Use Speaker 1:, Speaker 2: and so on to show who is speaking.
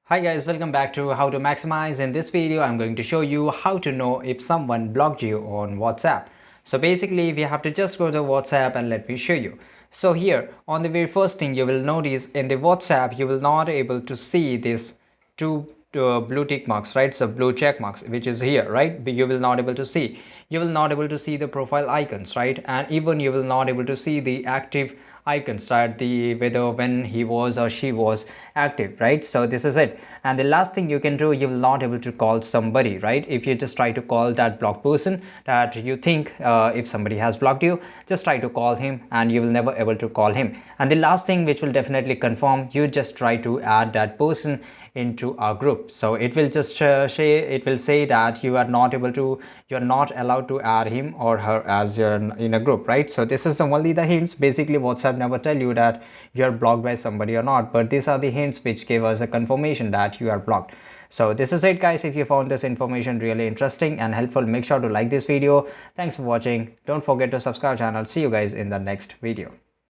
Speaker 1: Hi guys, welcome back to How to Maximize. In this video, I'm going to show you how to know if someone blocked you on WhatsApp. So basically, we have to just go to WhatsApp and let me show you. So here, on the very first thing you will notice in the WhatsApp, you will not able to see this two blue tick marks, right? So blue check marks, which is here, right? But you will not able to see. You will not able to see the profile icons, right? And even you will not able to see the active icons, right? The whether when he was or she was active, right? So this is it. And the last thing you can do, you will not able to call somebody, right? If you just try to call that blocked person that you think, if somebody has blocked you, just try to call him and you will never able to call him. And the last thing which will definitely confirm, you just try to add that person into our group. So it will just say that you are not able to, you're not allowed to add him or her as you're in a group, right? So this is the only the hints. Basically WhatsApp never tell you that you're blocked by somebody or not, but these are the hints which give us a confirmation that you are blocked. So this is it guys. If you found this information really interesting and helpful, make sure to like this video. Thanks for watching. Don't forget to subscribe channel. See you guys in the next video.